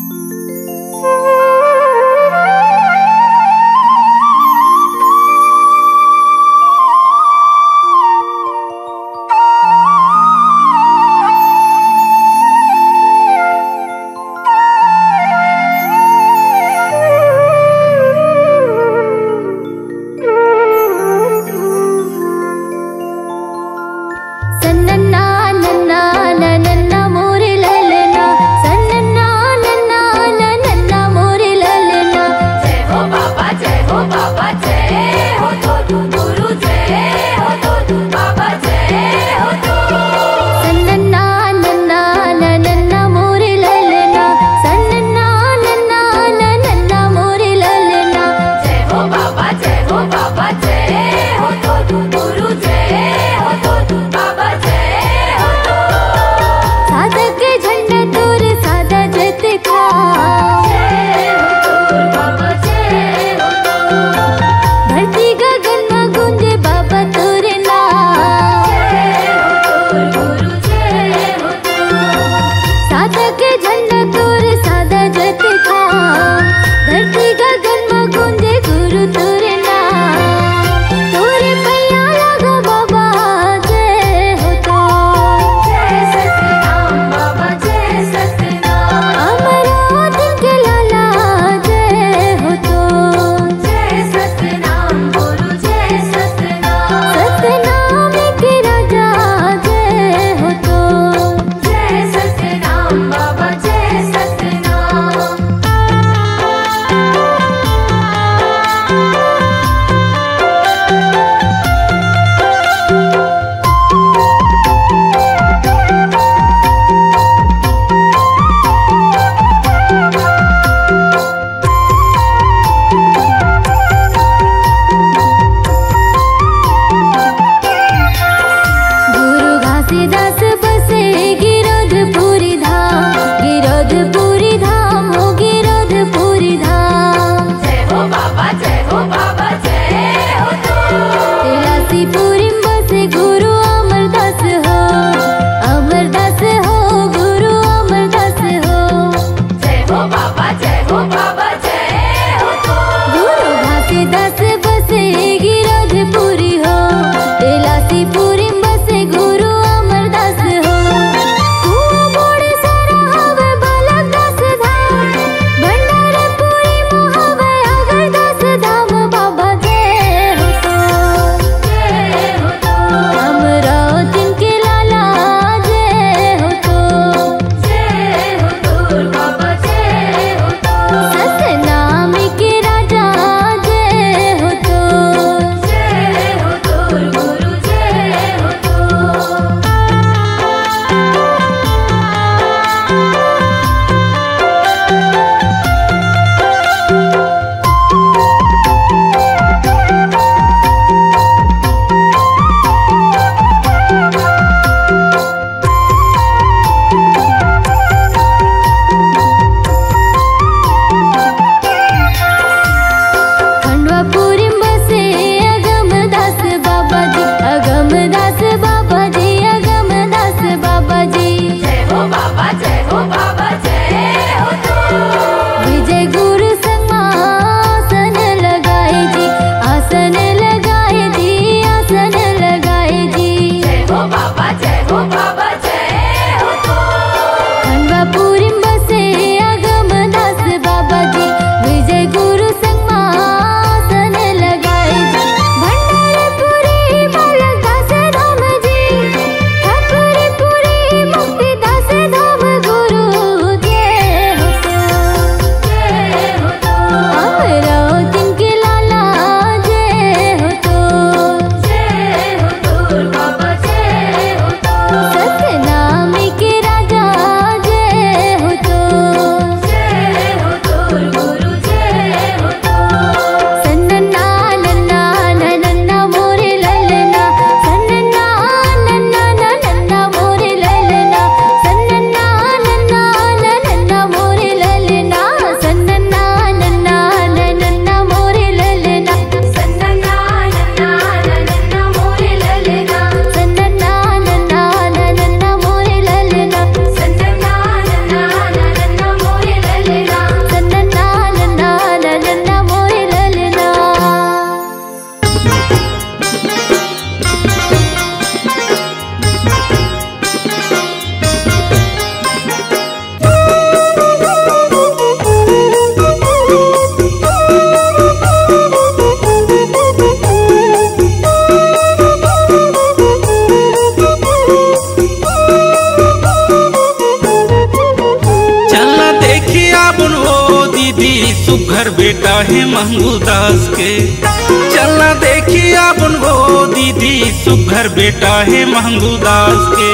सन्नन्ना नन्ना नन्ना मोरे ललना, सन्नन्ना नन्ना सुघर बेटा है मंगू दास के। चलना देखिए अपन वो दीदी सुघर बेटा है मंगू दास के।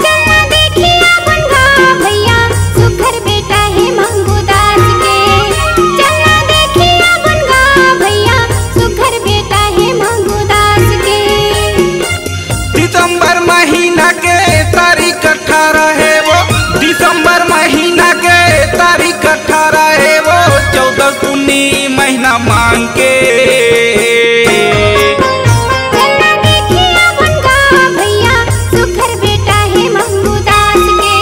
चलना देखिए अपन गा भैया सुघर बेटा है मंगू दास के। चलना देखिए अपन गा भैया सुघर बेटा है मंगू दास के। दिसंबर महीना के तारीख 18 है वो, दिसंबर महीना के तारीख 18 है वो, 14 कुन्नी महीना मांग के। चलना देखिए अपन गा भैया सुघर बेटा है मंगू दास के।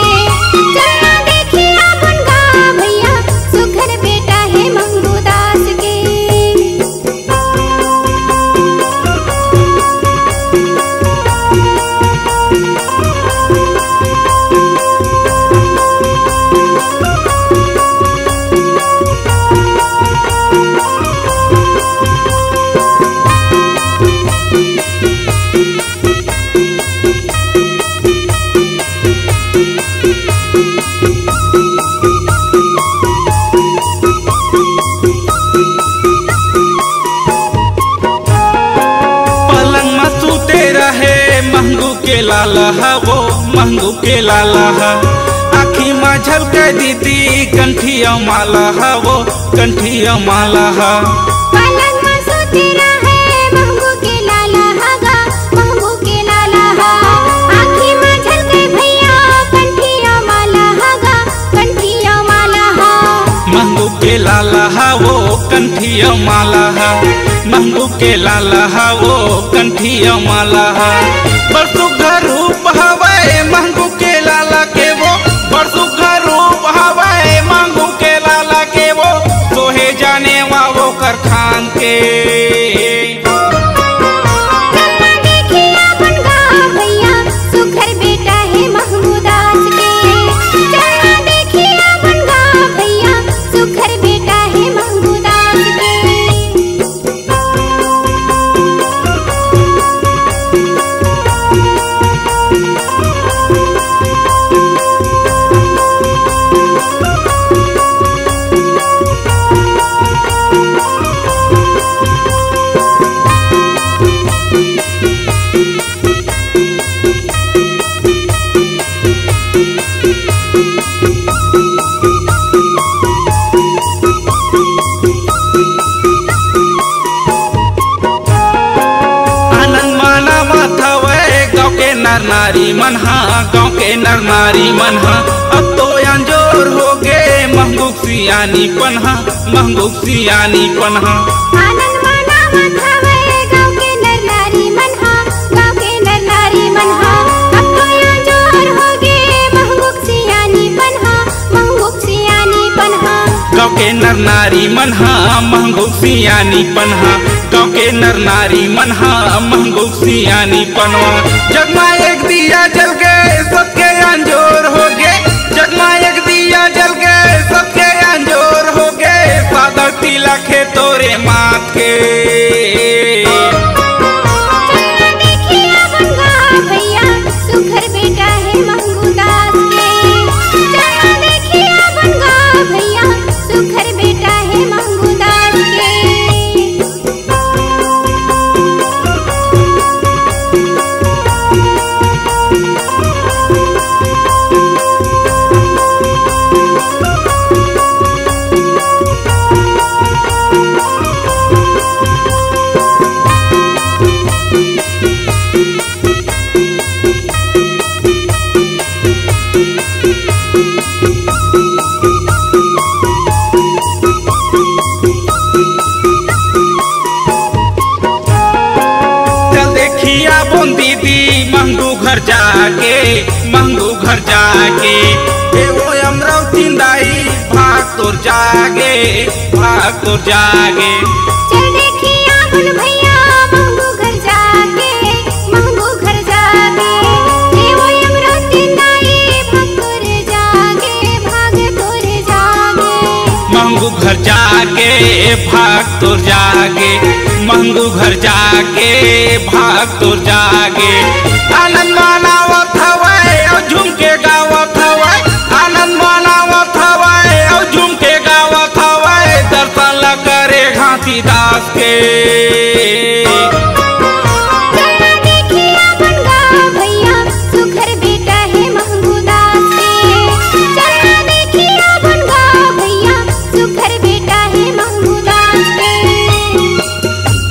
चलना देखिए अपन गा भैया सुघर बेटा है मंगू दास के। पलंग में सूते रहे मंगू के लाला हा वो, मंगू के लाला हा। आखी में झलके दीदी कंठिया माला हा वो, कंठिया माला हा। पलंग में सूते रहे मंगू के लाला हा गा, मंगू के लाला हा। आँखी में झलके भैया कंठिया माला हा गा, कंठिया माला हा। मंगू के लाला हा वो कंठिया माला हा, मंगू के लाला हा वो कंठिया माला हा। बरसु घर रूप हवाए मंगू के लाला के वो, बरसु घर रूप हवाए मंगू के लाला के वो, सोहे जाने वो कर खान के। चलना देखिए अपन गा भैया सुघर बेटा है मंगू दास के। चलना देखिए अपन गा भैया सुघर बेटा है मंगू दास के। आनंद माना माथा वे गाँव के नर नारी मन हा, गाँव के नर नारी मन हा। अब तो अंजोर हो गए महंगू सियानी पन्हा, महंगू सियानी पन्हा। आनंद माना माथा वे गाँव के नर नारी मन हा, गाँव के नर नारी मन हा। अब तो यहाँ जोर हो गे महंगूक सियानी पन्हा, महंगूक सियानी पन्हा। गाँव के नर नारी मन हा महंगू सियानी पन्हा, गाँव के नर नारी मन हा महंगू सियानी पन्हा। जगमा एक दिया जल गए सबके अंजोर हो गए, जगमा एक दिया जल गए सबके अंजोर हो गए, सादर तिलक है तोरे माथ के। चलना देखिए अपन गा भैया सुघर बेटा है मंगू दास के। चलना देखिए अपन गा भैया सुघर बेटा है मंगू दास के। चल देखिया बोन दीदी मंगू घर जाके, मंगू घर जाके। ए वो अमरावती दाई भाग तोर जागे, भाग तोर जागे। चल देखिए अपन भैया मंगू घर जाके, मंगू घर जाके। ए वो अमरावती दाई भाग तोर जागे, भाग तोर जागे। मंगू घर जाके भाग तोर जागे, मंगू घर जाके भाग तोर जागे। आनंद मनावत हवे और झूम के गावत हवे, आनंद मनावत हवे और झूम के गावत हवे, घासीदास के। चलना देखिया बनगा भैया सुघर बेटा है महंगूदास के। चलना देखिया बनगा भैया सुघर बेटा है महंगूदास के।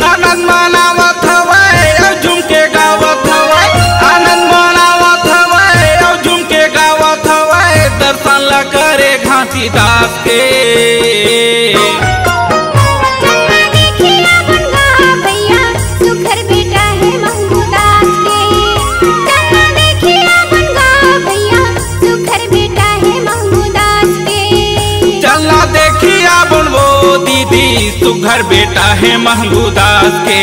आनंद मनावत हवै और झूम के गावत हवै, आनंद मनावत हवै और झूम के गावत हवै, दर्शन ला करे घासीदास के। चलना देखिया बनगा भैया सुघर बेटा है महंगूदास के। चलना देखिया बनगा भैया सुघर बेटा है महंगूदास के। चलना देखिया बनबो दीदी सुघर बेटा है महंगूदास के।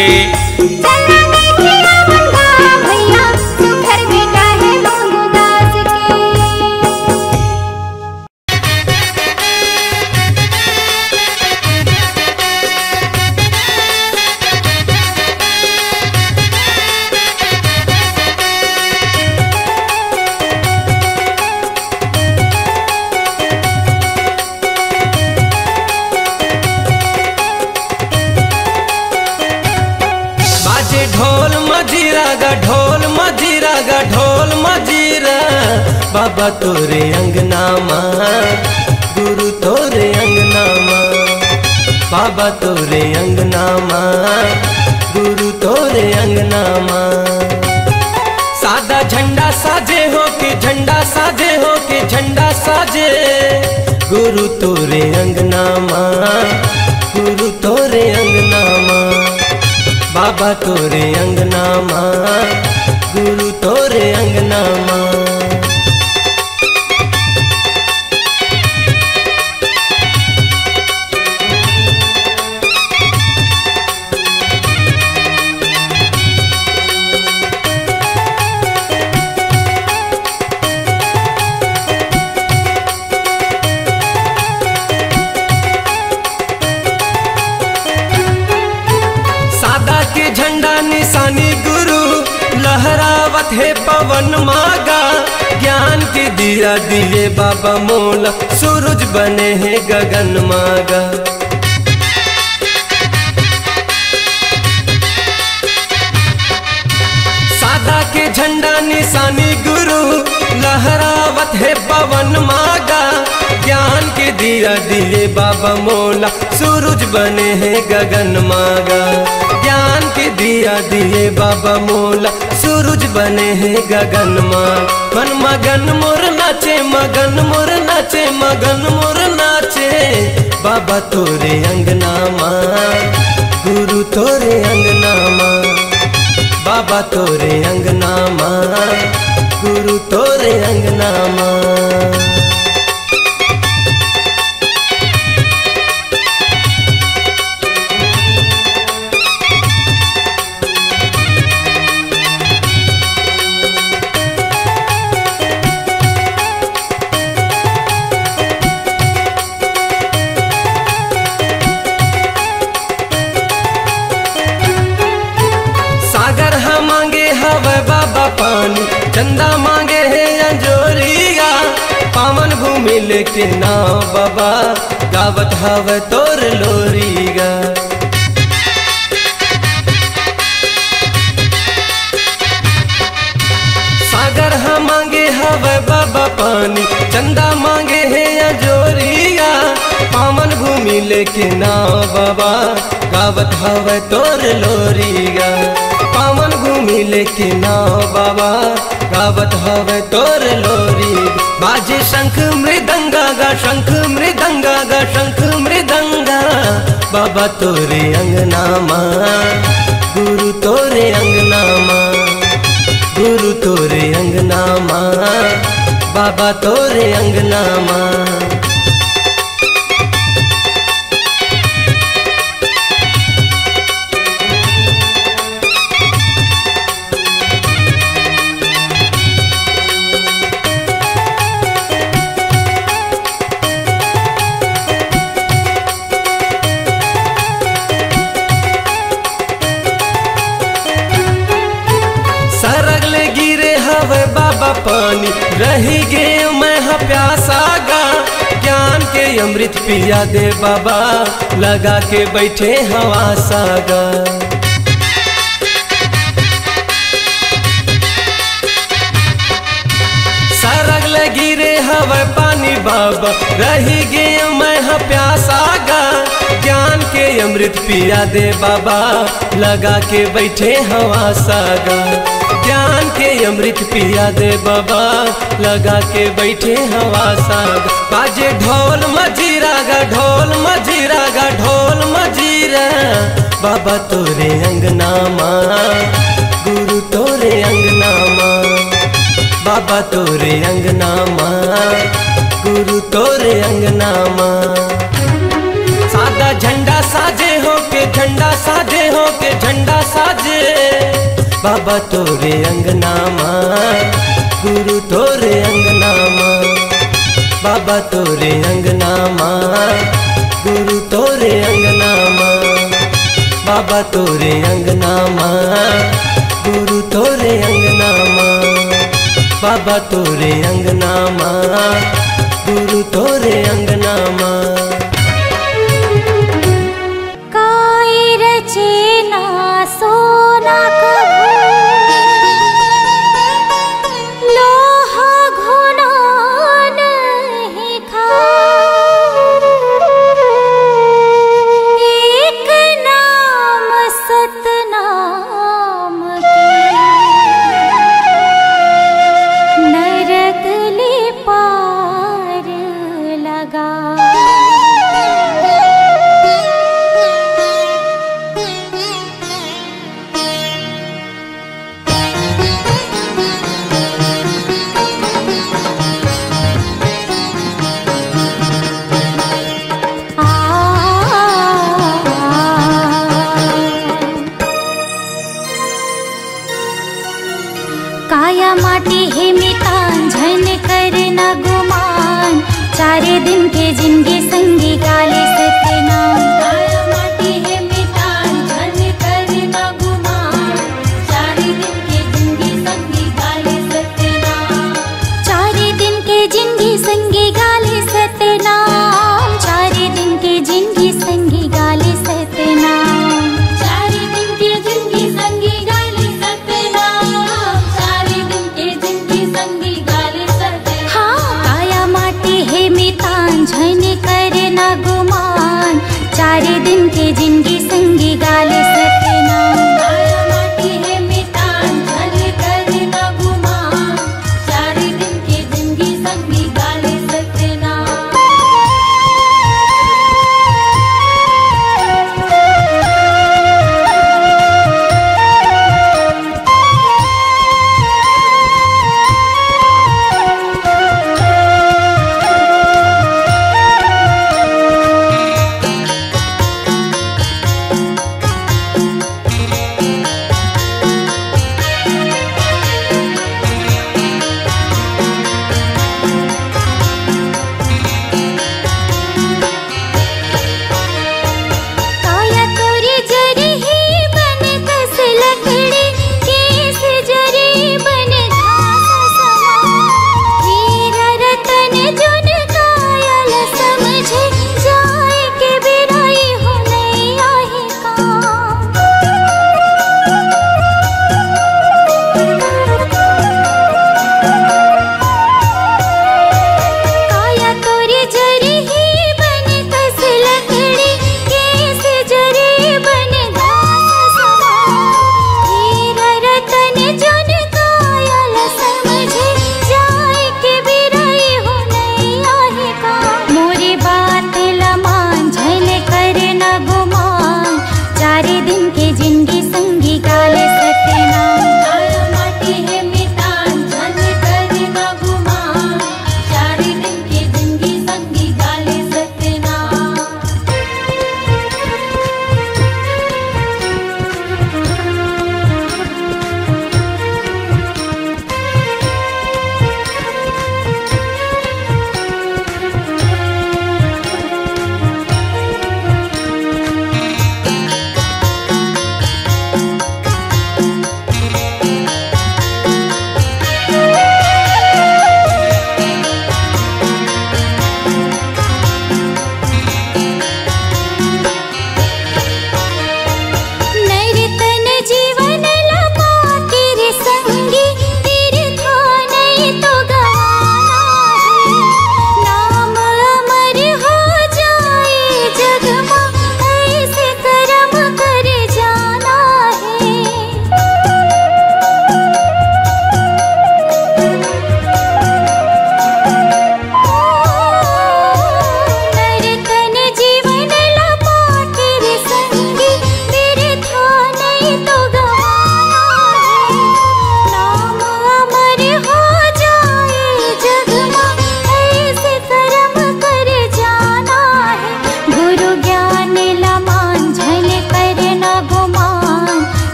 चलना देखिया बनगा भैया सुघर बेटा है महंगूदास के। बाजे ढोल मजीरा गा ढोल मजीरा गा ढोल मजीरा, बाबा तोरे अंगना माँ गुरु तोरे अंगना माँ, बाबा तोरे अंगना माँ गुरु तोरे अंगना माँ। सादा झंडा साजे हो के झंडा साजे हो के झंडा साजे, गुरु तोरे अंगना माँ गुरु तोरे अंगना माँ, बाबा तोरे अंगना माँ गुरु तोरे अंगना माँ। सादा के झंडा निशानी गुरु लहरावत है पवन मागा, ज्ञान के दिया दिए बाबा मोला सूरज बने हैं गगन मागा। सादा के झंडा निशानी गुरु लहरावत है पवन मागा, ज्ञान के दिया दिए बाबा मोला सूरज बने हैं गगन मागा, ज्ञान के दिया दिए बाबा मोला सूरज बने हैं गगन माँ। मन मगन मोर नाचे मगन मोर नाचे मगन मोर नाचे, बाबा तोरे अंगना माँ गुरु तोरे अंगना माँ, बाबा तोरे अंगना माँ गुरु तोरे अंगना माँ। सागर हाँ मांगे हवे बाबा पानी, चंदा मांगे है अंजोरिया, पावन भूमि लेके नाव बाबा गावत हवे तोर लोरिया। सागर हाँ मांगे हवे बाबा पानी, चंदा मांगे है अंजोरिया, पावन भूमि लेके नाव बाबा गावत हवे तोर लोरिया, पावन भूमि लेके नाव बाबा गावत हवे तोर लोरी। बाजे शंख मृदंगा गा शंख मृदंगा गा शंख मृदंगा, बाबा तोरे अंगना माँ गुरु तोरे अंगना माँ, गुरु तोरे अंगना माँ बाबा तोरे अंगना माँ। पानी रही गे मैं प्यासा गा, ज्ञान के अमृत पिया दे बाबा, लगा के बैठे हवा सागर। सरग लगी रे हवा पानी बाबा, रही गए मैं हाँ प्यासा गा। ज्ञान के अमृत पिया दे बाबा, लगा के बैठे हवा सागर। ज्ञान के अमृत पिया दे बाबा, लगा के बैठे हवा सागर। बाजे ढोल मजीरा गा, ढोल मजीरा गा, ढोल मजीरा। बाबा तोरे अंगना माँ, गुरु तोरे अंगना माँ। बाबा तोरे अंगना माँ, गुरु तोरे अंगना माँ। सादा झंडा साजे हो के, झंडा साजे हो के, झंडा साजे। बाबा तोरे अंगना माँ, गुरु तोरे अंगना माँ। बाबा तोरे अंगना माँ, गुरु तोरे अंगना माँ। बाबा तोरे अंगना माँ, गुरु तोरे अंगना माँ। बाबा तोरे अंगना माँ, गुरु तोरे अंगना माँ। काई रचे ना सोना कभू, लोहा घुना नहीं खा। एक नाम सतनाम नरक ले पार लगा। काया माटी है मितान झन करना गुमान, चारे दिन के जिंदगी संगी गाले सतनाम। काया माटी है मितान झन करना गुमान, चारे दिन के जिंदगी संगी गाले सतनाम। चारे दिन के जिंदगी संगी गाले सतनाम। चारे दिन के जिंदगी संगी गाले सतनाम। चारे दिन के जिंदगी संगी गाले सतनाम। चारे दिन के जिंदगी संगी गाले सतनाम। हाँ काया माटी है मितान झन करना गुमान, चारे दिन के जिंदगी संगी गाले सतनाम। काया माटी है मितान झन करना गुमान, चारे दिन के जिंदगी संगी गाले सतनाम।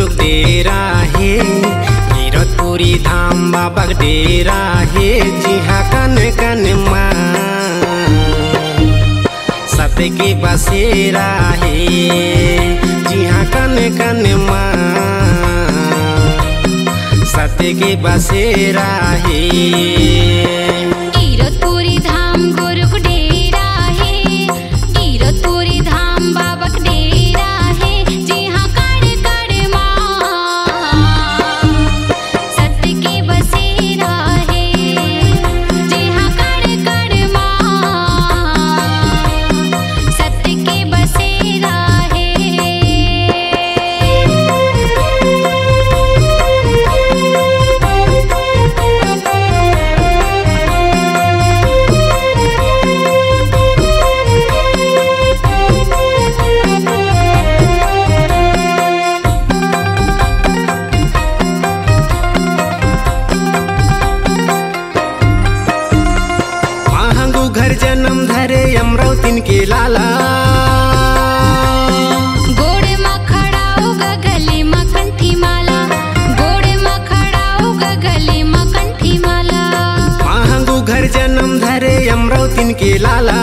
गुरु डेरा है गिरतपुरी धाम बाबा डेरा है जिहा कन कन माँ सत्य के बसेरा है जिहा कन कन माँ सत्य के बसेरा है। गिरतपुरी धाम गुरु डेरा है गिरतपुरी धाम बाबा डेरा है जिहाँ कड़ कड़ माँ सत्य के बसेरा है जिहाँ कड़ कड़ माँ सत्य के बसेरा है। घर जन्म धरे अमरावतीन के लाला गोड़ में खड़ाओ गले में कंठी माला गोड़ में खड़ाओ गले में कंठी माला महंगू घर जन्म धरे अमरावतीन के लाला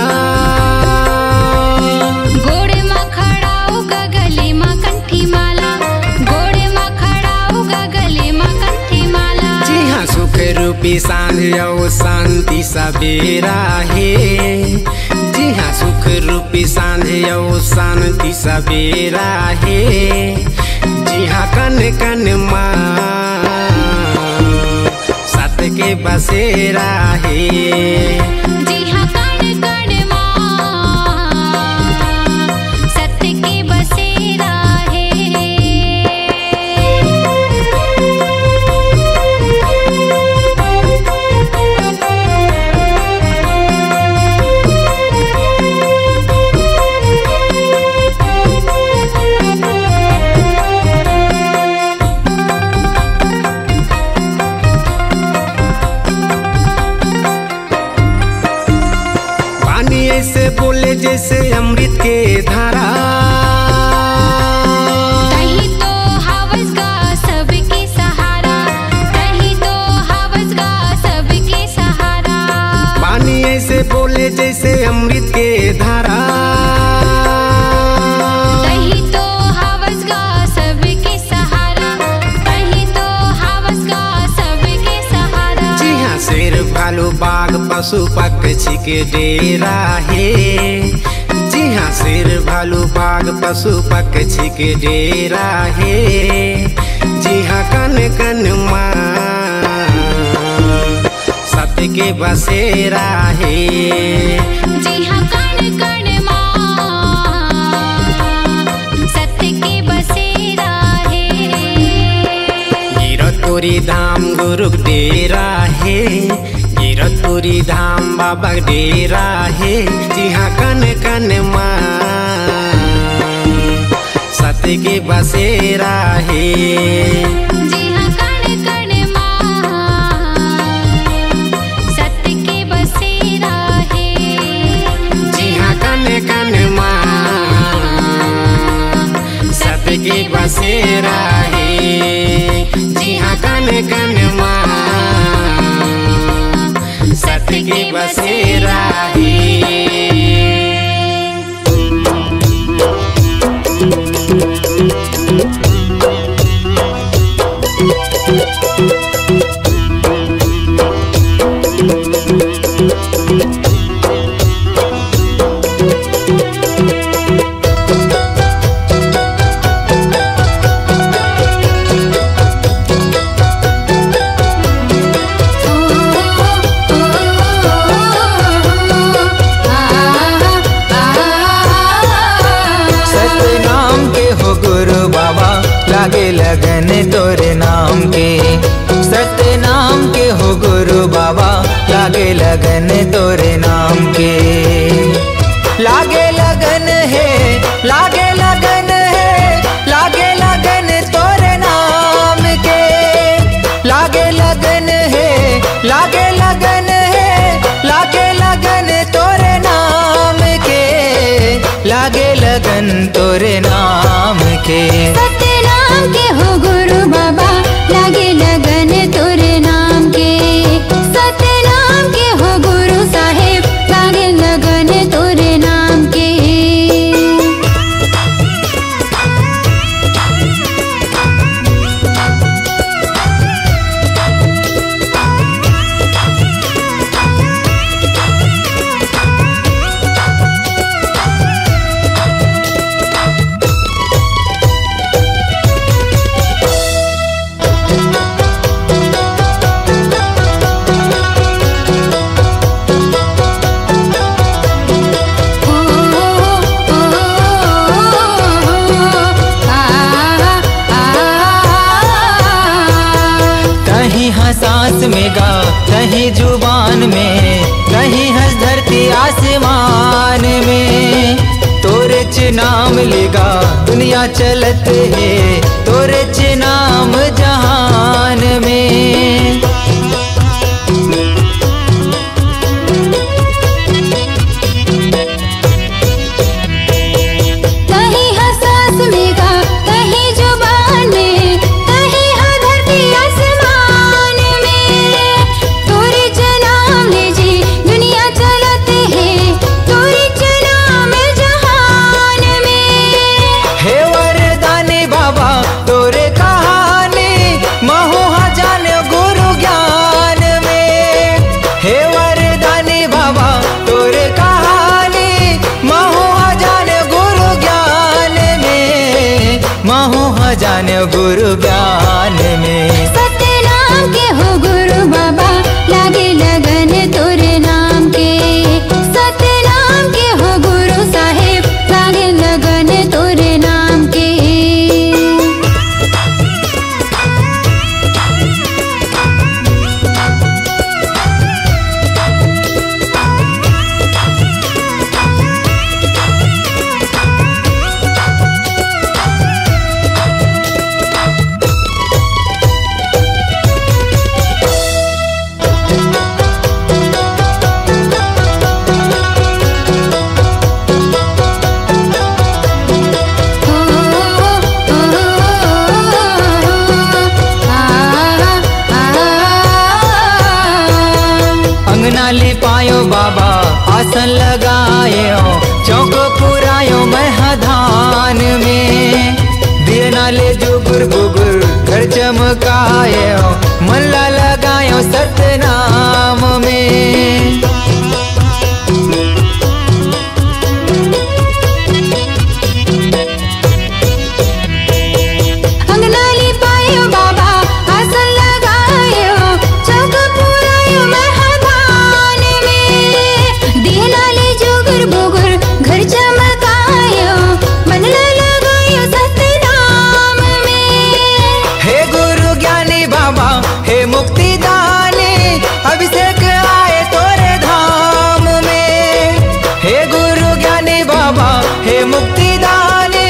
गोड़ में खड़ाओ गले में कंठी माला गोड़ में खड़ाओ गले में कंठी माला जी हाँ सुख रूपी सांझ और शांति सवेरा है जी हाँ सुख रूपी सांझ और शांति सवेरा है जी हाँ कन कन माँ सत्य के बसेरा है जी हाँ कण कण माँ सत्य के बसेरा है। ऐसे बोले जैसे अमृत के धारा कहीं तो हवस का सबके सहारा कहीं तो हवस का सबके सहारा पानी ऐसे बोले जैसे अमृत के धारा कहीं तो हवस का सबके सहारा कहीं तो हवस का सबके सहारा जी हाँ शेर भालू बाघ पशु पक्षी के डेरा है जी हाँ शेर भालू बाघ पशु पक्षी के डेरा है जी हाँ कन कन माँ सत्य के बसेरा है जी हाँ कण कण माँ सत्य के बसेरा है। गिरतपुरी धाम गुरु डेरा है गिरतपुरी धाम बाबा डेरा है जी हाँ कन कन माँ सत्य के बसेरा है जी हाँ कण कण माँ सत्य के बसेरा है जी हाँ कन कन माँ सत्य के बसेरा है जी हाँ कन कन माँ सत्य के बसेरा है। लागे लगन तोरे नाम के सत्य नाम के हो गुरु बाबा लागे लगन तोरे नाम के लागे लगन है लागे लगन है लागे लगन तोरे नाम के लागे लगन है लागे लगन है लागे लगन तोरे नाम के लागे लगन तोरे नाम के सत्य नाम के हो में गा, कहीं जुबान में, कहीं हंस धरती आसमान में। तोरे च नाम लेगा दुनिया चलत है, तोरे च नाम जहान में। कहीं हंस में गा, कहीं जुबान में, कहीं हर धरती आसमान में। तोरे च नाम ले जी दुनिया चलत है, तोरे च नाम जहान में। हे वरदानी बाबा तोरे कहानी, महुआ जाने गुरु ज्ञान में। हे वरदानी बाबा तोरे कहानी, महुआ जाने गुरु ज्ञान में, महुआ जाने गुरु ज्ञान में। सतनाम के हो गुरु बाबा, लागे लगन तोरे नाम के। सतनाम के हो गुरु साहेब, लागे लगन तोरे नाम के। अंगना लिपायो बाबा आसन लगायो, चौक पुरायो महधान में। दिए नाले जुगुर बुगुर घर चमकायो, मल्ला लगायो सतनाम में। अंगना लिपायो बाबा आसन लगायो, चौक पुरायो महधान में। दिए नाले जुगुर बुगुर घर चमकायो, मनला लगायो सतनाम में। हे गुरु ज्ञानी बाबा हे मुक्ति दानी, अभिषेक आए तोरे धाम में। हे गुरु ज्ञानी बाबा हे मुक्ति दानी,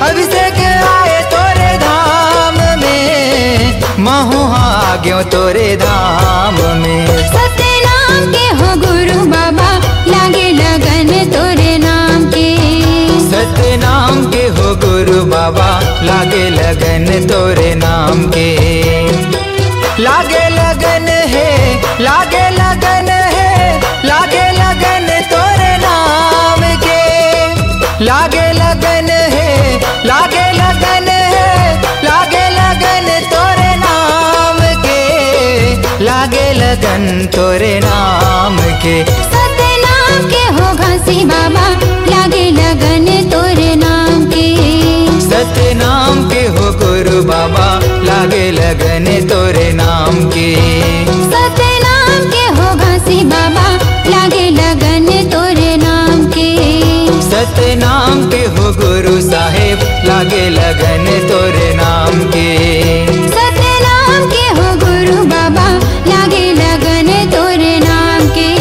अभिषेक आए तोरे धाम में, महुआ आ गयो तोरे धाम में। सतनाम के हो गुरु बाबा, लागे लगन तोरे नाम के। सतनाम के हो गुरु बाबा, लागे लगन तोरे नाम के। लागे लगन है, लागे लगन है, लागे लगन तोरे नाम के। लागे लगन है, लागे लगन है, लागे लगन तोरे नाम के। लागे लगन तोरे नाम के। सतनाम के हो घासी बाबा, लागे लगन तोरे नाम के। सतनाम के हो गुरु बाबा, लागे लगन तोरे नाम के। सतनाम के हो घासी बाबा, लागे लगन तोरे नाम के। सतनाम के हो गुरु साहेब, लागे लगन तोरे नाम के। सतनाम के हो गुरु बाबा, लागे लगन तोरे नाम के।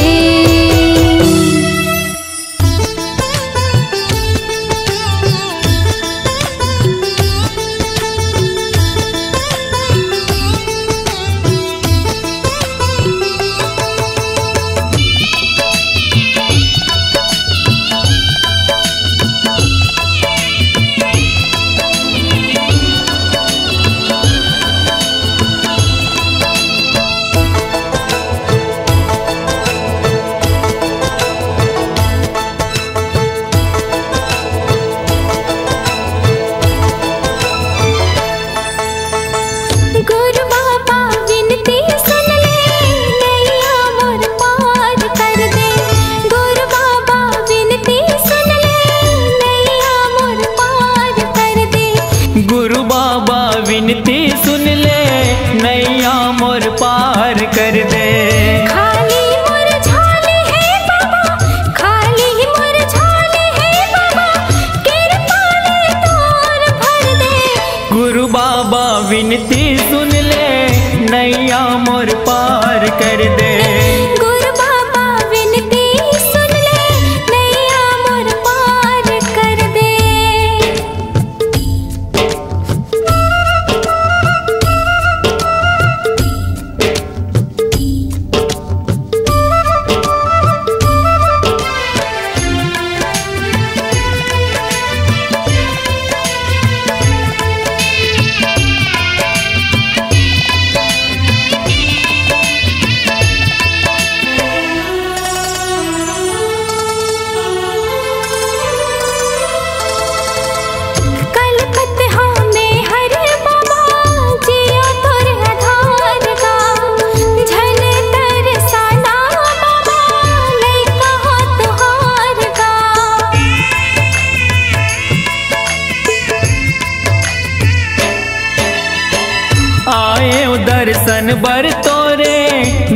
विनती सुन ले, नैया मोर पार कर दे। खाली मोर झाले है बाबा, खाली मोर झाले है बाबा, कृपा ले तोर भर दे। गुरु बाबा विनती सुन ले, नैया मोर पार पार कर दे। गुरु बाबा विनती सुन ले, नैया मोर पार कर दे। कलपत हो में हर बाबा, जियो तोर आधार का। झल तरसाना बाबा, लइका हो तुहार का। आए दर्शन बर तोरे,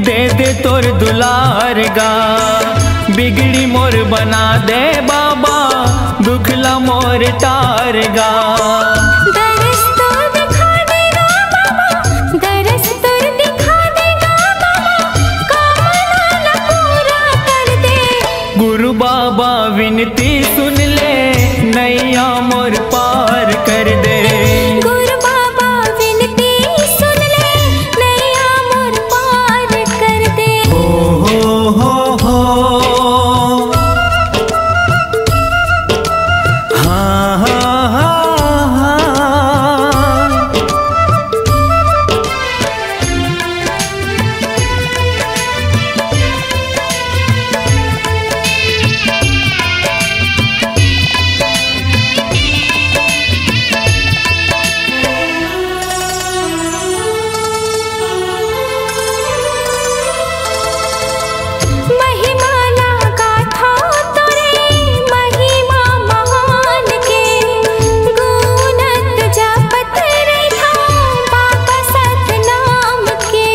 दे दे तोर दुलार गा। बिगड़ी मोर बना दे बाबा, दुखला मोर टार गा। दरस तोर दिखा देगा बाबा, दरस तोर दिखा देगा बाबा, कामना पूरा कर दे। गुरु बाबा विनती सुन ले, नैया मोर पार कर दे। गुरु बाबा विनती सुन ले, नैया मोर पार कर दे। हो हाँ हाँ हाँ हाँ। महिमाला गाथा तोरे, महिमा महान के। गुणत जपत रहा बाबा सतनाम के।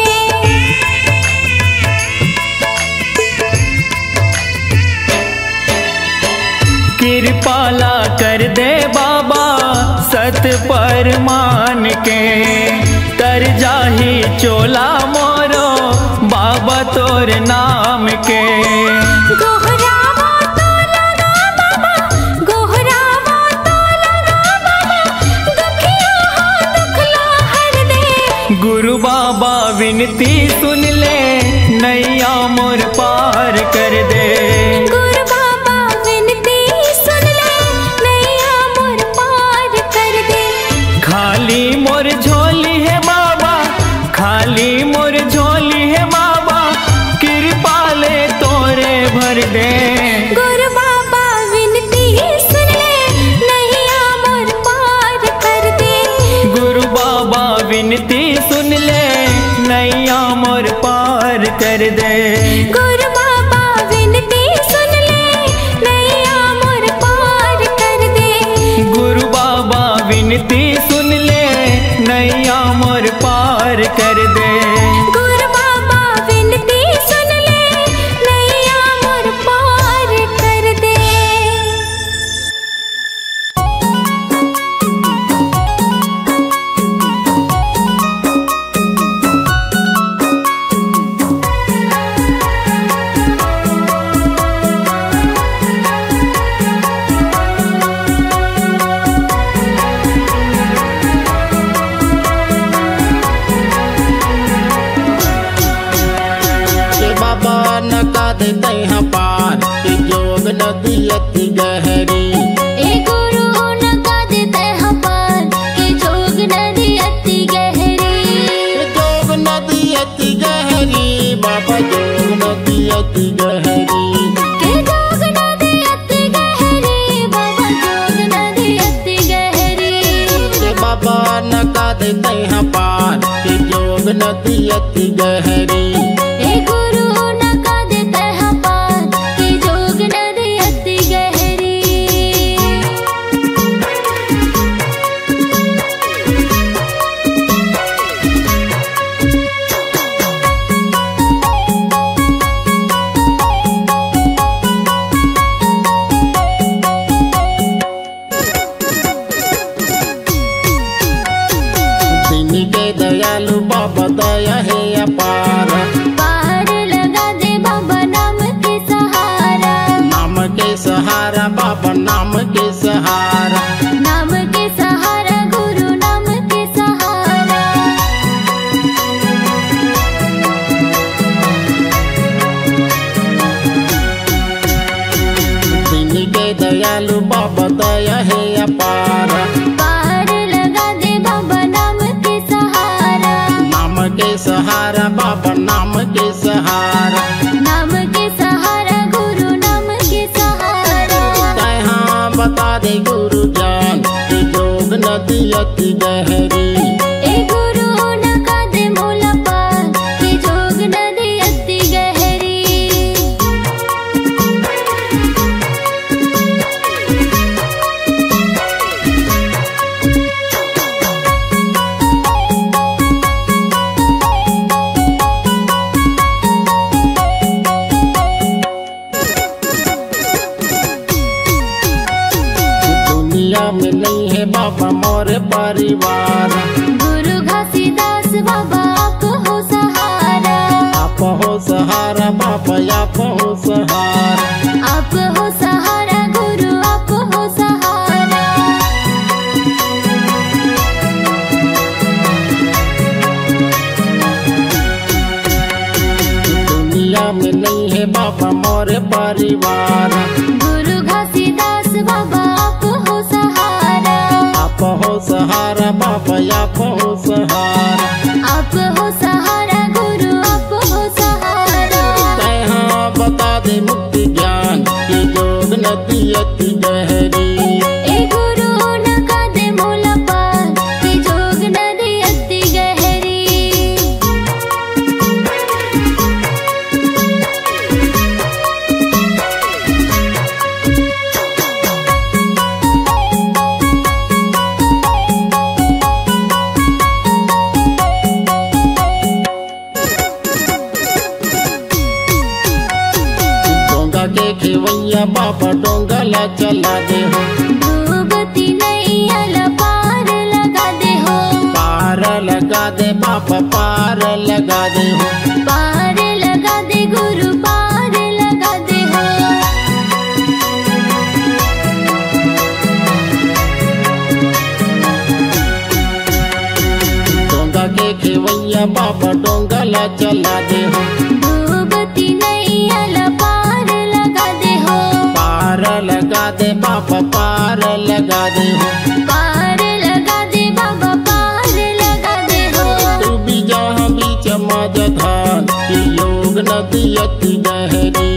कृपाला कर दे बाबा, सत पर मान के। कर जाही चोला मोरो, बाबा तोर नाम के। गोहरावा तो लगा बाबा, गोहरावा तो लगा बाबा, दुखिया हो दुखला हर दे। गुरु बाबा विनती सुन ले, नैया मोर पार कर दे। गुरु बाबा विनती सुन ले, नैया मोर पार कर दे। खाली मोर झोली है बाबा, खाली मोर झोली है बाबा, कृपा ले तोरे भर दे। गुरु बाबा विनती सुन ले, नैया मोर पार कर दे। गुरु बाबा विनती सुन ले, नैया मोर पार कर दे। गुरु बाबा विनती सुन ले, नैया मोर पार कर दे। गुरु बाबा विनती सुन ले, नैया मोर पार कर दे। गुरु बाबा विनती सुन ले, नैया मोर पार कर दे। बाबा नका देते हैं पार, कि जोग नदी अति गहरी। ए गुरु नका देते हैं पार, कि जोग नदी अति गहरी। जोग नदी अति गहरी, बाबा जोग नदी अति गहरी। के जोग नदी अति गहरी, बाबा जोग नदी अति गहरी। के बाबा नका देते हैं पार, कि जोग नदी अति गहरी। ए गुरु नका देते हैं पार, कि जोग नदी अति गहरी। दयालु बाबा दया है अपार। बाबा नाम के सहारा। नाम के सहारा गुरु नाम के सहारा। दीन के दयालु बाबा दया है अपार। पार लगा दे बाबा नाम के सहारा। नाम के सहारा बाबा नाम के सहारा। नाम के सहारा गुरु नाम के सहारा। तहाँ बता दे गुरु जान कि जोग नदी अति गहरी। ए गुरु नका दे मोला पार कि जोग नदी अति गहरी। दुनिया में नहीं है बाबा मोर परिवार। गुरु घासीदास बाबा आप हो सहारा। आप हो सहारा बाबा आप हो सहारा। आप हो सहारा गुरु आप हो सहारा। दुनिया में नहीं है बाबा मोर परिवार। गुरु घासीदास बाबा आप हो सहारा। आप हो सहारा बाबा आप हो सहारा। आप हो सहारा गुरु आप हो सहारा। तहाँ बता दे मुक्ति ज्ञान की जोग नदी अति गहरी। ए गुरु नका दे मोला पार कि जोग नदी अति गहरी। डोंगा के खेवैया बाबा डोंगला चला दे हो। डूबती नैया ला पार लगा दे हो। पार लगा दे बाबा पार लगा दे हो। पार लगा दे गुरु पार लगा दे हो। डोंगा के खेवैया बाबा डोंगला चला दे हो। डूबती नैया ला पार लगा दे हो। पार लगा दे बाबा पार लगा दे हो। पार लगा दे बाबा पार लगा दे हो। तू भी जहाँ बीच मजधान की योग नदी अति गहरी।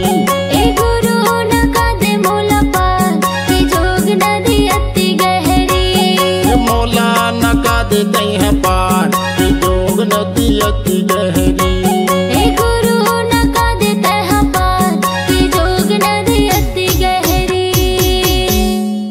ए गुरु नका दे मोला पार कि जोग नदी अति गहरी। मौला नका दे तैं पार की जोग नदी अति गहरी।